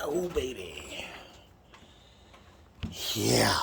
Oh, baby. Yeah.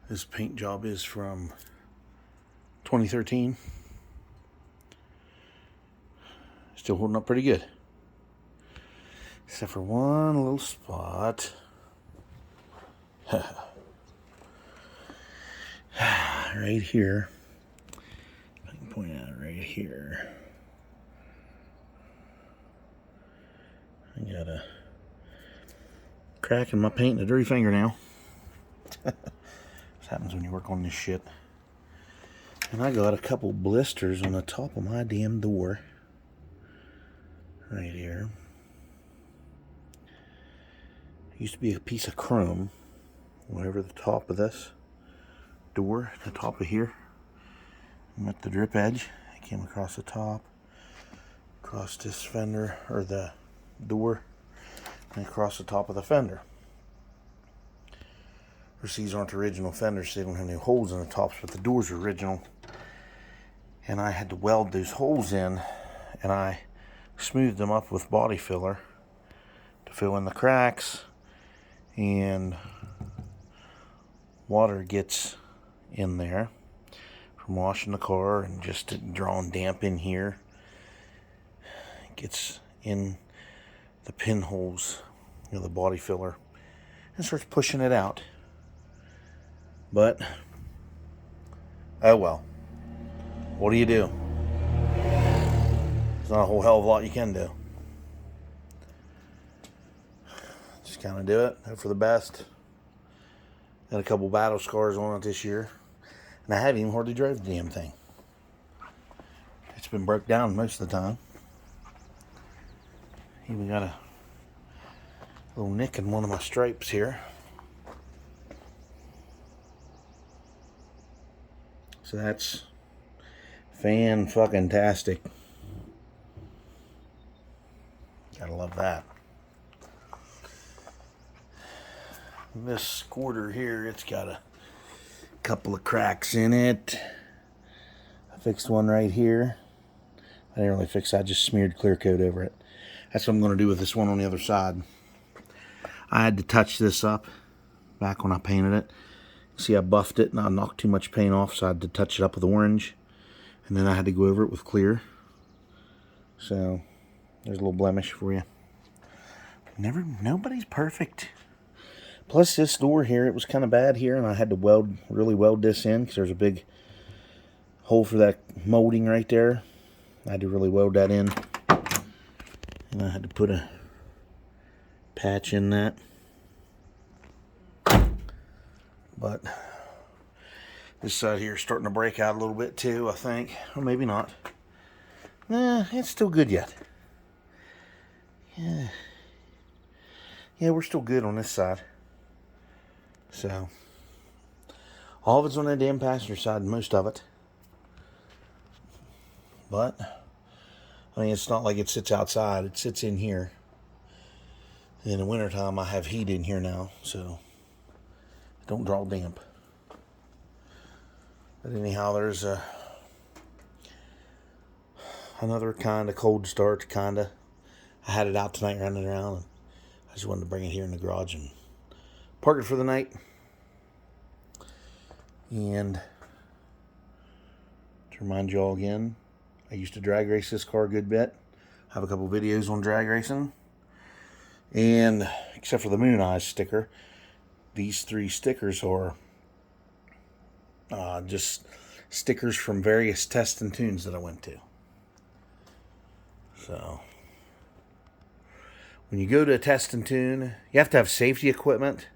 This paint job is from 2013. Still holding up pretty good. Except for one little spot. Right here. I can point out right here. I got a crack in my paint and a dirty fingernail. This happens when you work on this shit. And I got a couple blisters on the top of my damn door. Right here. Used to be a piece of chrome. Whatever the top of this door, the top of here. I'm at the drip edge. I came across the top. Across this fender, or the door. And across the top of the fender. Of course, these aren't original fenders, so they don't have any holes in the tops, but the doors are original. And I had to weld those holes in, and I smoothed them up with body filler to fill in the cracks, and water gets in there from washing the car and just drawing damp in here. It gets in the pinholes, the body filler, and starts pushing it out. But, oh well. What do you do? There's not a whole hell of a lot you can do. Just kind of do it. Hope for the best. Got a couple battle scars on it this year. And I haven't even hardly drove the damn thing. It's been broke down most of the time. Even got a little nick in one of my stripes here. So that's fan-fucking-tastic. Gotta love that. This squirter here, it's got a couple of cracks in it. I fixed one right here. I didn't really fix that, I just smeared clear coat over it. That's what I'm going to do with this one on the other side. I had to touch this up back when I painted it. See, I buffed it and I knocked too much paint off, so I had to touch it up with orange. And then I had to go over it with clear. So, there's a little blemish for you. Nobody's perfect. Plus this door here, it was kind of bad here, and I had to really weld this in, because there's a big hole for that molding right there. I had to really weld that in. And I had to put a patch in that. But this side here is starting to break out a little bit too, I think. Or maybe not. Nah, it's still good yet. Yeah, we're still good on this side. So, all of it's on that damn passenger side, most of it. But, I mean, it's not like it sits outside. It sits in here. In the wintertime, I have heat in here now, so don't draw damp. But anyhow, there's another kind of cold start, kinda. I had it out tonight running around, and I just wanted to bring it here in the garage and park it for the night. And to remind you all again, I used to drag race this car a good bit. I have a couple videos on drag racing. And except for the Moon Eyes sticker, these 3 stickers are just stickers from various tests and tunes that I went to. So, when you go to a test and tune, you have to have safety equipment.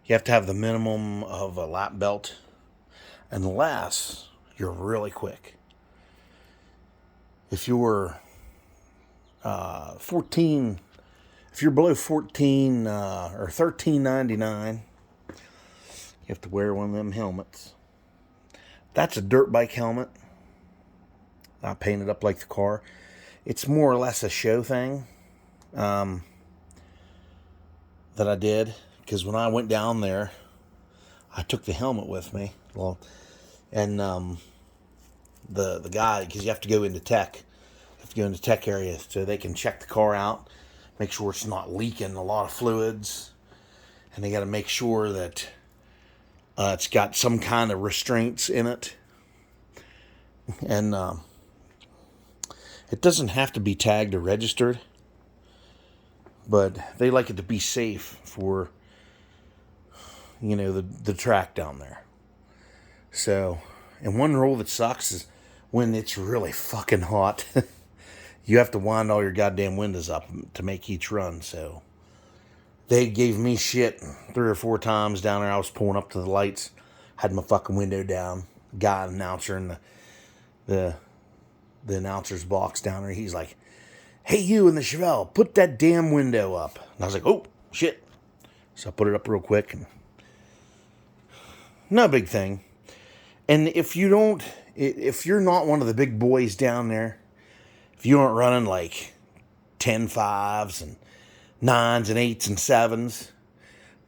You have to have the minimum of a lap belt, unless you're really quick. If you're 14, if you're below 14 or 13.99, you have to wear one of them helmets. That's a dirt bike helmet. I painted up like the car. It's more or less a show thing that I did, because when I went down there, I took the helmet with me. Well, and the guy, because you have to go into tech. You have to go into tech area so they can check the car out, make sure it's not leaking a lot of fluids, and they got to make sure that it's got some kind of restraints in it. And it doesn't have to be tagged or registered, but they like it to be safe for, the track down there. So, and one rule that sucks is when it's really fucking hot, you have to wind all your goddamn windows up to make each run. So they gave me shit 3 or 4 times down there. I was pulling up to the lights, had my fucking window down. Guy, announcer in the announcer's box down there, he's like, "Hey, you in the Chevelle, put that damn window up." And I was like, "Oh, shit." So I put it up real quick. And no big thing. And if you're not one of the big boys down there, if you aren't running like 10.5s and 9s and 8s and 7s,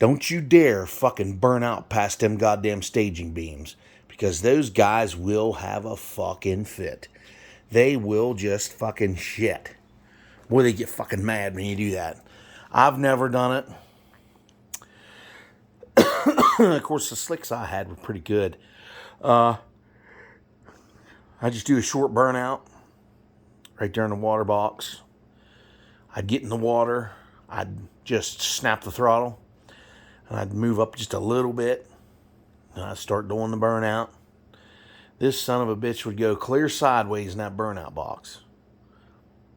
don't you dare fucking burn out past them goddamn staging beams, because those guys will have a fucking fit. They will just fucking shit. Boy, they get fucking mad when you do that. I've never done it. Of course, the slicks I had were pretty good. I just do a short burnout right there in the water box. I'd get in the water. I'd just snap the throttle. And I'd move up just a little bit. And I'd start doing the burnout. This son of a bitch would go clear sideways in that burnout box.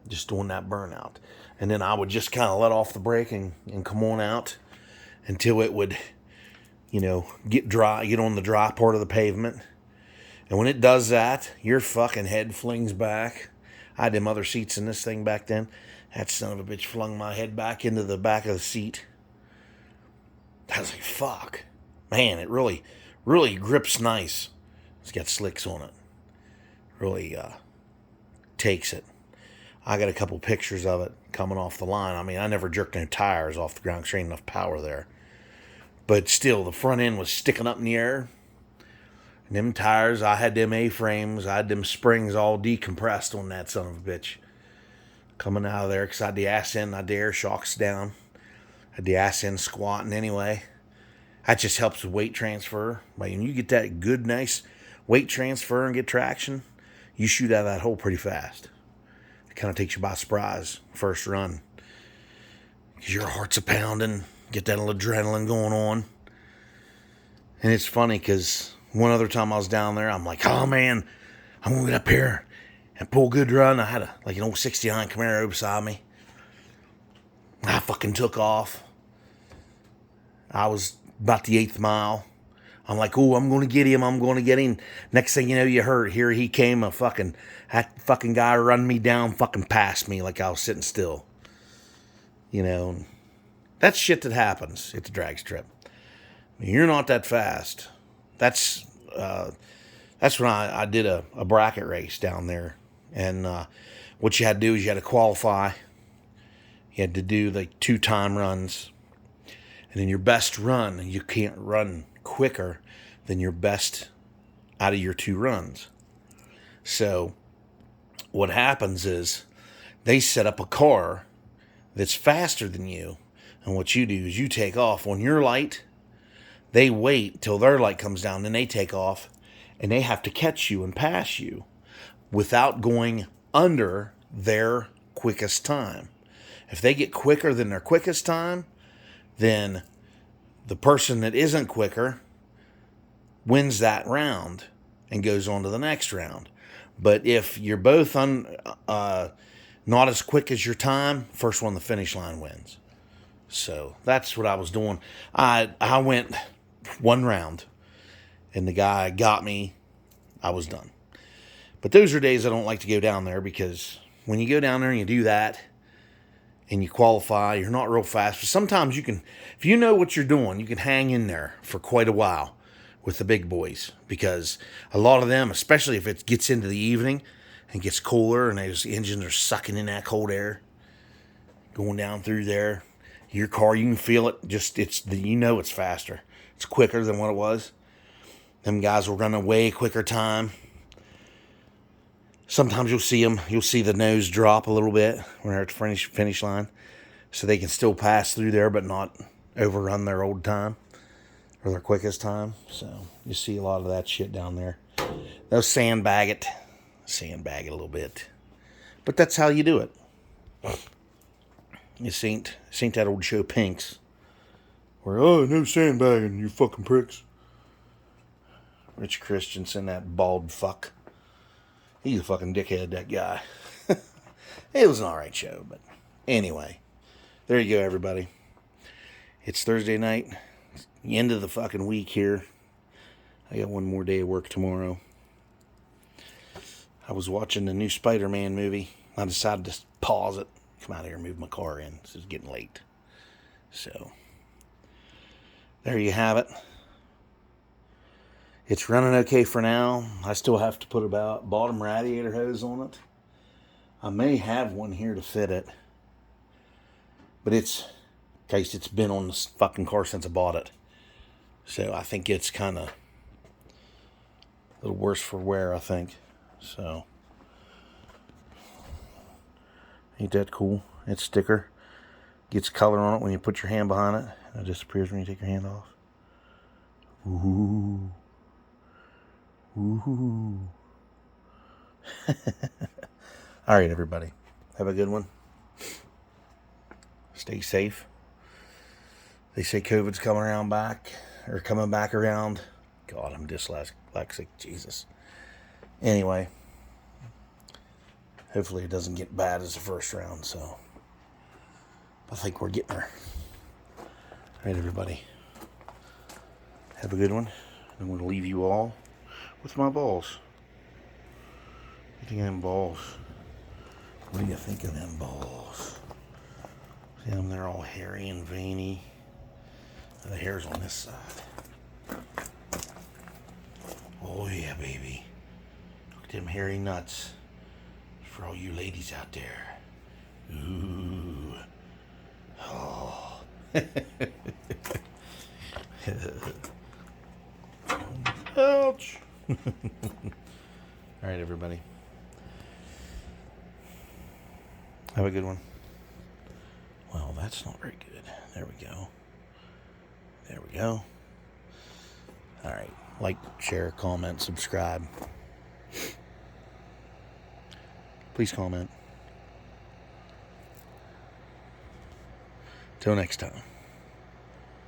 Just doing that burnout. And then I would just kind of let off the brake and come on out until it would, get dry, get on the dry part of the pavement. And when it does that, your fucking head flings back. I had them other seats in this thing back then. That son of a bitch flung my head back into the back of the seat. I was like, fuck. Man, it really, really grips nice. It's got slicks on it. Really takes it. I got a couple pictures of it coming off the line. I mean, I never jerked no tires off the ground because there ain't enough power there. But still, the front end was sticking up in the air. And them tires, I had them A-frames. I had them springs all decompressed on that son of a bitch. Coming out of there, because I had the ass end, I had the air shocks down. I had the ass end squatting anyway. That just helps with weight transfer. Like, when you get that good, nice weight transfer and get traction, you shoot out of that hole pretty fast. It kind of takes you by surprise first run, because your heart's a pounding, get that little adrenaline going on. And it's funny because one other time I was down there, I'm like, oh man, I'm gonna get up here and pull a good run. I had an old 69 Camaro beside me. I fucking took off. I was about the 8th mile. I'm like, oh, I'm going to get him. I'm going to get him. Next thing you know, you heard, here he came. That fucking guy run me down, fucking past me like I was sitting still. That's shit that happens at the drag strip. I mean, you're not that fast. That's when I did a bracket race down there. And what you had to do is you had to qualify. You had to do like 2 time runs. And in your best run, you can't run quicker than your best out of your 2 runs. So what happens is they set up a car that's faster than you. And what you do is you take off. When you're light, they wait till their light comes down, then they take off. And they have to catch you and pass you without going under their quickest time. If they get quicker than their quickest time, then the person that isn't quicker wins that round and goes on to the next round. But if you're both not as quick as your time, first one to the finish line wins. So that's what I was doing. I went one round, and the guy got me. I was done. But those are days I don't like to go down there, because when you go down there and you do that and you qualify, you're not real fast. But sometimes you can, if you know what you're doing, you can hang in there for quite a while with the big boys, because a lot of them, especially if it gets into the evening and gets cooler and those engines are sucking in that cold air going down through there, your car, you can feel it. Just it's faster. It's quicker than what it was. Them guys will run a way quicker time. Sometimes you'll see the nose drop a little bit when they're at the finish line, so they can still pass through there but not overrun their old time or their quickest time. So you see a lot of that shit down there. They'll sandbag it a little bit, but that's how you do it. This ain't that old show Pinks, where, oh, no sandbagging, you fucking pricks. Rich Christensen, that bald fuck. He's a fucking dickhead, that guy. It was an alright show, but anyway. There you go, everybody. It's Thursday night. It's the end of the fucking week here. I got one more day of work tomorrow. I was watching the new Spider-Man movie. I decided to pause it, come out here and move my car in. This is getting late. So, there you have it. It's running okay for now. I still have to put a bottom radiator hose on it. I may have one here to fit it, but it's, in case it's been on this fucking car since I bought it. So I think it's kind of a little worse for wear, I think. So, ain't that cool? It's sticker. Gets color on it when you put your hand behind it. And it disappears when you take your hand off. Ooh. Ooh. All right, everybody. Have a good one. Stay safe. They say COVID's coming back around. God, I'm dyslexic. Jesus. Anyway, hopefully it doesn't get bad as the first round. So I think we're getting there. All right, everybody. Have a good one. I'm going to leave you all with my balls. What do you think of them balls? What do you think of them balls? See them? They're all hairy and veiny. The hair's on this side. Oh yeah, baby. Look at them hairy nuts. For all you ladies out there. Ooh. Oh. Ouch. All right, everybody. Have a good one. Well, that's not very good. There we go. There we go. All right. Like, share, comment, subscribe. Please comment. Till next time.